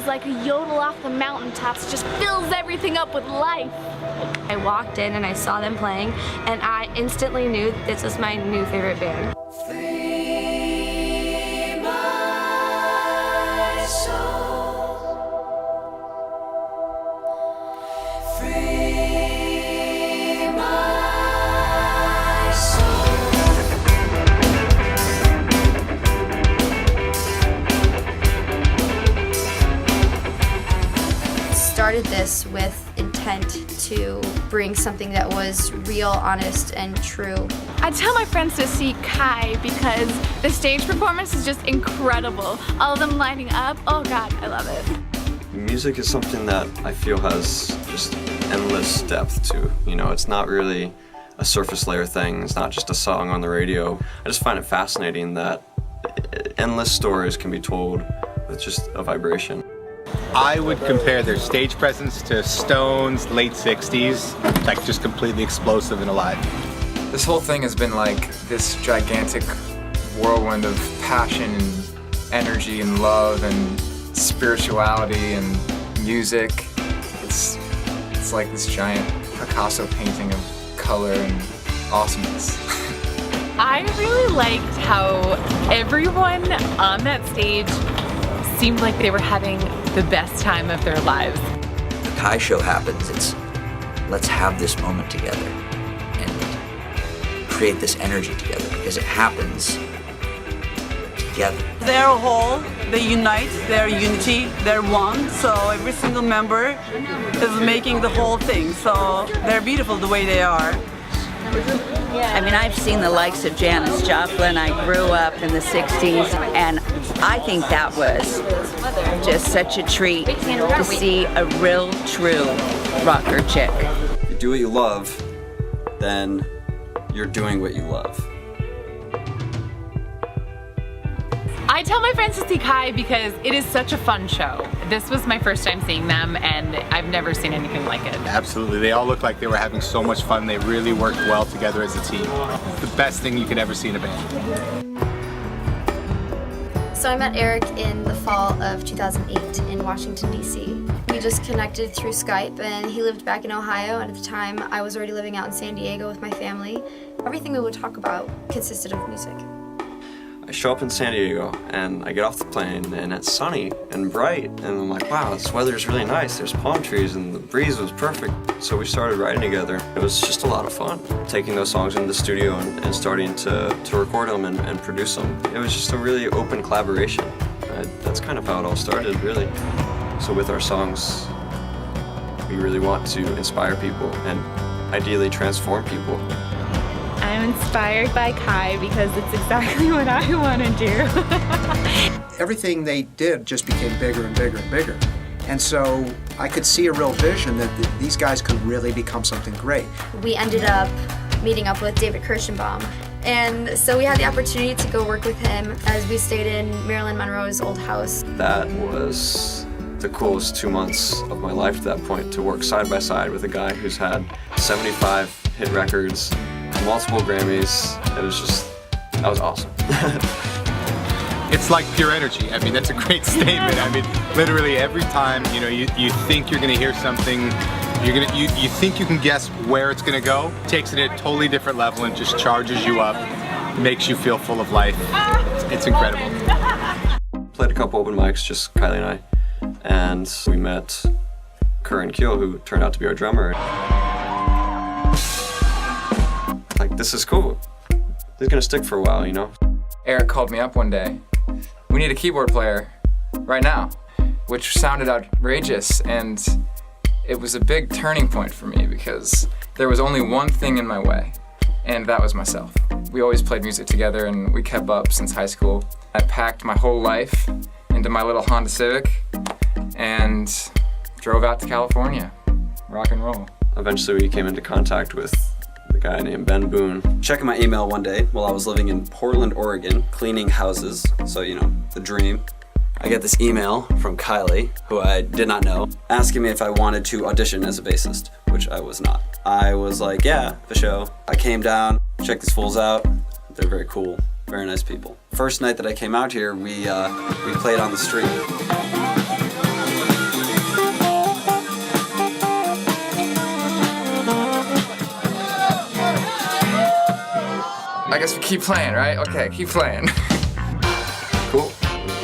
is like a yodel off the mountaintops, just fills everything up with life. I walked in and I saw them playing, and I instantly knew this was my new favorite band. Free my soul. Free my soul. Started this with intent to bring something that was real, honest, and true. I tell my friends to see Kai because the stage performance is just incredible. All of them lining up, oh God, I love it. Music is something that I feel has just endless depth to. You know, it's not really a surface layer thing. It's not just a song on the radio. I just find it fascinating that endless stories can be told with just a vibration. I would compare their stage presence to Stone's late 60s, like just completely explosive and alive. This whole thing has been like this gigantic whirlwind of passion and energy and love and spirituality and music. It's like this giant Picasso painting of color and awesomeness. I really liked how everyone on that stage seemed like they were having the best time of their lives. The Kai show happens, it's let's have this moment together and create this energy together because it happens together. They're a whole, they unite, they're unity, they're one, so every single member is making the whole thing, so they're beautiful the way they are. I mean, I've seen the likes of Janis Joplin. I grew up in the 60s, and I think that was just such a treat to see a real, true rocker chick. If you do what you love, then you're doing what you love. I tell my friends to see Kai because it is such a fun show. This was my first time seeing them, and I've never seen anything like it. Absolutely, they all looked like they were having so much fun. They really worked well together as a team. It's the best thing you could ever see in a band. So I met Eric in the fall of 2008 in Washington, D.C. We just connected through Skype, and he lived back in Ohio, and at the time I was already living out in San Diego with my family. Everything we would talk about consisted of music. I show up in San Diego and I get off the plane and it's sunny and bright and I'm like, wow, this weather is really nice. There's palm trees and the breeze was perfect. So we started writing together. It was just a lot of fun, taking those songs into the studio and starting to record them and produce them. It was just a really open collaboration. That's kind of how it all started, really. So with our songs, we really want to inspire people and ideally transform people. I'm inspired by Kai because it's exactly what I want to do. Everything they did just became bigger and bigger and bigger. And so I could see a real vision that these guys could really become something great. We ended up meeting up with David Kirschenbaum. And so we had the opportunity to go work with him as we stayed in Marilyn Monroe's old house. That was the coolest 2 months of my life to that point, to work side by side with a guy who's had 75 hit records, multiple Grammys. It was just, that was awesome. It's like pure energy. I mean, that's a great statement. I mean, literally every time, you know, you think you're gonna hear something, you think you can guess where it's gonna go, takes it at a totally different level and just charges you up, makes you feel full of life. It's incredible. Played a couple open mics, just Kylie and I, and we met Curran Keel, who turned out to be our drummer. Like, this is cool. This is gonna stick for a while, you know? Eric called me up one day. We need a keyboard player right now, which sounded outrageous, and it was a big turning point for me because there was only one thing in my way, and that was myself. We always played music together and we kept up since high school. I packed my whole life into my little Honda Civic and drove out to California, rock and roll. Eventually we came into contact with a guy named Ben Boone. Checking my email one day while I was living in Portland, Oregon, cleaning houses, so you know, the dream. I get this email from Kylie, who I did not know, asking me if I wanted to audition as a bassist, which I was not. I was like, yeah, for sure. I came down, checked these fools out. They're very cool, very nice people. First night that I came out here, we played on the street. I guess we keep playing, right? Okay, keep playing. Cool.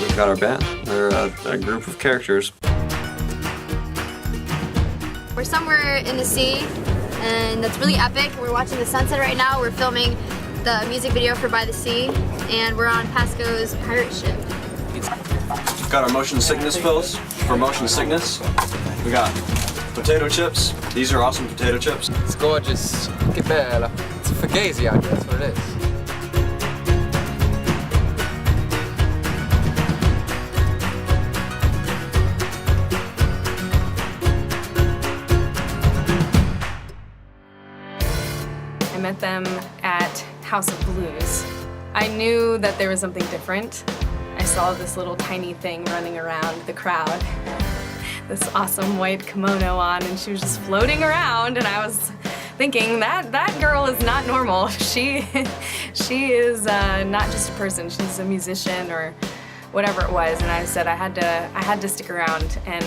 We've got our band. They're a group of characters. We're somewhere in the sea, and that's really epic. We're watching the sunset right now. We're filming the music video for By the Sea, and we're on Pasco's pirate ship. Got our motion sickness pills for motion sickness. We got potato chips. These are awesome potato chips. It's gorgeous. Che bella. It's a fugazi out there, that's what it is. I met them at House of Blues. I knew that there was something different. I saw this little tiny thing running around the crowd, this awesome white kimono on, and she was just floating around, and I was thinking that girl is not normal. She is not just a person, she's a musician or whatever it was, and I said I had to stick around and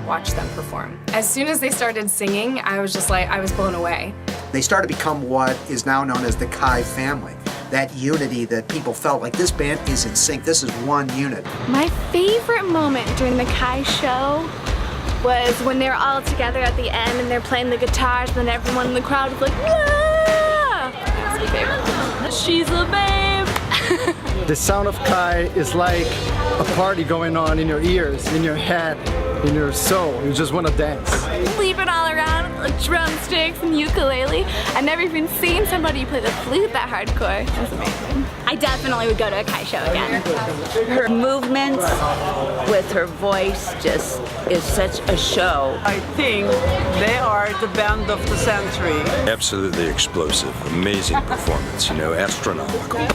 watch them perform. As soon as they started singing, I was just like, I was blown away. They started to become what is now known as the Kai family. That unity that people felt like this band is in sync, this is one unit. My favorite moment during the Kai show was when they were all together at the end and they're playing the guitars and then everyone in the crowd was like, yeah! That's my favorite. She's a babe! The sound of Kai is like a party going on in your ears, in your head, in your soul. You just want to dance. Leaping all around with drumsticks and ukulele. I've never even seen somebody play the flute that hardcore. That's amazing. I definitely would go to a Kai show again. Her movements with her voice just is such a show. I think they are the band of the century. Absolutely explosive, amazing performance, astronomical.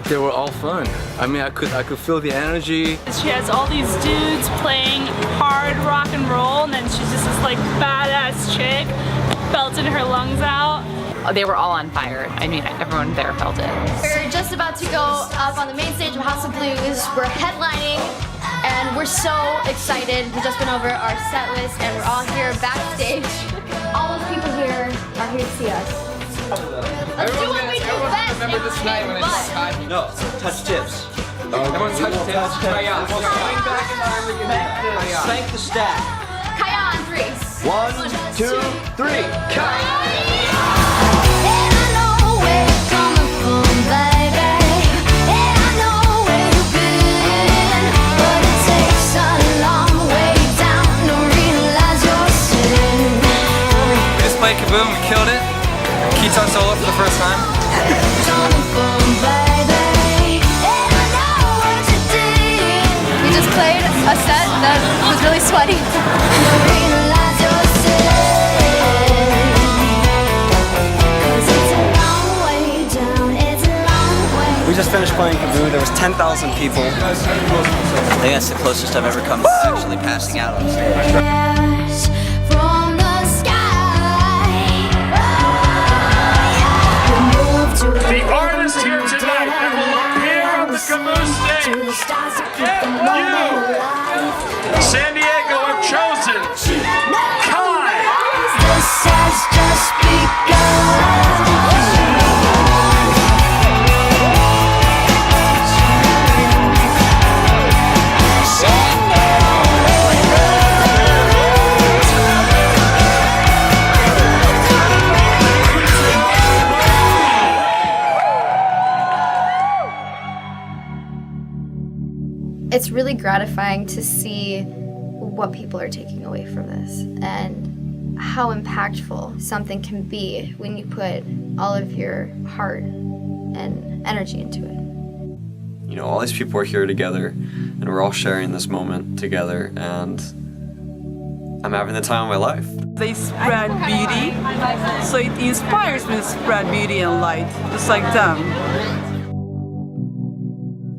They were all fun. I mean, I could feel the energy. She has all these dudes playing hard rock and roll, and then she's just this like badass chick, belting her lungs out. They were all on fire. I mean, everyone there felt it. We're just about to go up on the main stage of House of Blues. We're headlining, and we're so excited. We've just been over our set list, and we're all here backstage. All those people here are here to see us. Let's do what we do best. Remember this night when it's hot? No, touch tips. Everyone touch tips. Spank the stack. Kaya on 3. 1, 2, 3, Kai! We just played Kaboom, we killed it. Guitar solo for the first time. We just played a set that was really sweaty. We just finished playing Kaboo. There was 10,000 people. I think that's the closest I've ever come to actually passing out on stage. The artist here tonight that will appear on the Kaboo stage, you, San Diego, have chosen Kai. This has just It's really gratifying to see what people are taking away from this and how impactful something can be when you put all of your heart and energy into it. All these people are here together and we're all sharing this moment together and I'm having the time of my life. They spread beauty, so it inspires me to spread beauty and light, just like them.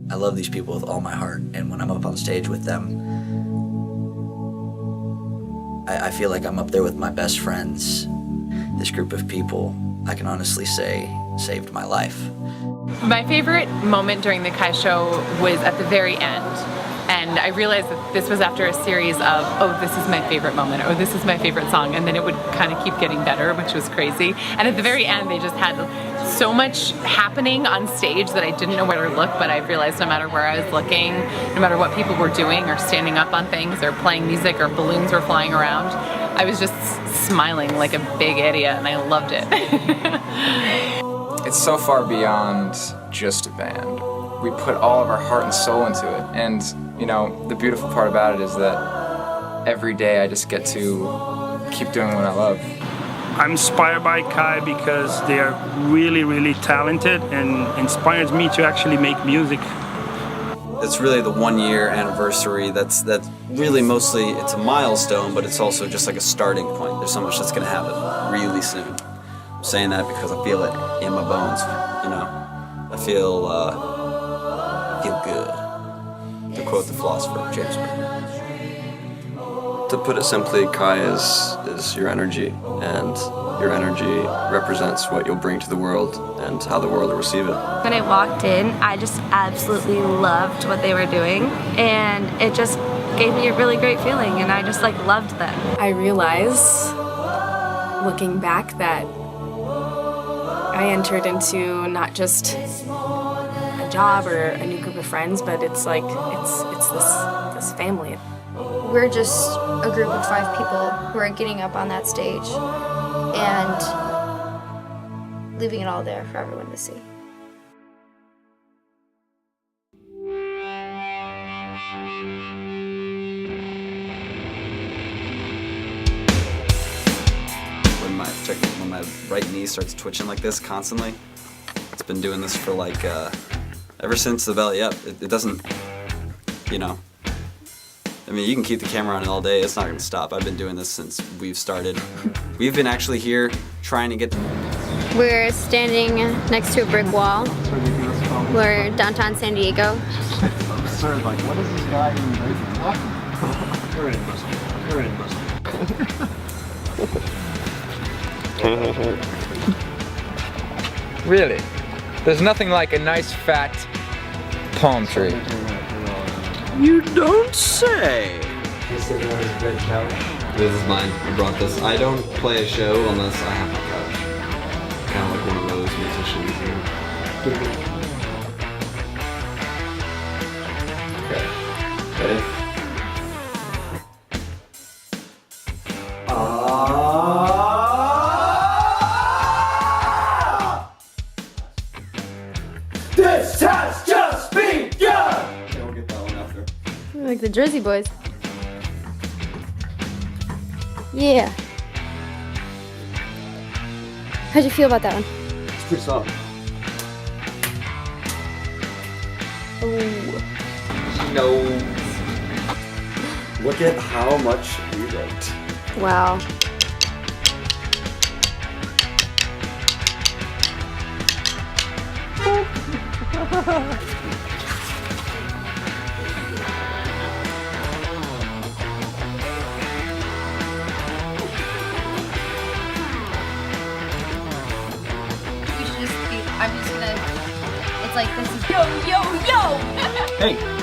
I love these people with all my heart, and when I'm up on stage with them, I feel like I'm up there with my best friends. This group of people, I can honestly say, saved my life. My favorite moment during the Kai show was at the very end And I realized that this was after a series of, oh, this is my favorite moment, or this is my favorite song, and then it would kind of keep getting better, which was crazy. And at the very end, they just had so much happening on stage that I didn't know where to look, but I realized no matter where I was looking, no matter what people were doing, or standing up on things, or playing music, or balloons were flying around, I was just smiling like a big idiot, and I loved it. It's so far beyond just a band. We put all of our heart and soul into it. And, you know, the beautiful part about it is that every day I just get to keep doing what I love. I'm inspired by Kai because they are really, really talented and inspires me to actually make music. It's really the 1 year anniversary. That's really mostly, it's a milestone, but it's also just like a starting point. There's so much that's gonna happen really soon. I'm saying that because I feel it in my bones, you know? I feel good, to quote the philosopher James Byrne. To put it simply, Kai is your energy, and your energy represents what you'll bring to the world and how the world will receive it. When I walked in, I just absolutely loved what they were doing, and it just gave me a really great feeling, and I just like loved them. I realize, looking back, that I entered into not just a job or a new group of friends, but it's like it's this family. We're just a group of 5 people who are getting up on that stage and leaving it all there for everyone to see. When my right knee starts twitching like this constantly, it's been doing this for like ever since the belly up. It doesn't, you know. I mean, you can keep the camera on it all day, it's not gonna stop. I've been doing this since we've started. We've been actually here trying to get... We're standing next to a brick wall. We're downtown San Diego. Absurd, like, what is this guy even talking about? You're in Muslim. Really? There's nothing like a nice fat palm tree. You don't say! This is mine. I brought this. I don't play a show unless I have my couch. Kind of like one of those musicians. Okay. Ready? This has just begun! Like the Jersey Boys. Yeah. How'd you feel about that one? It's pretty solid. Ooh. No. Look at how much we wrote. Wow. I'm just gonna, it's like this is yo, yo, yo! Hey!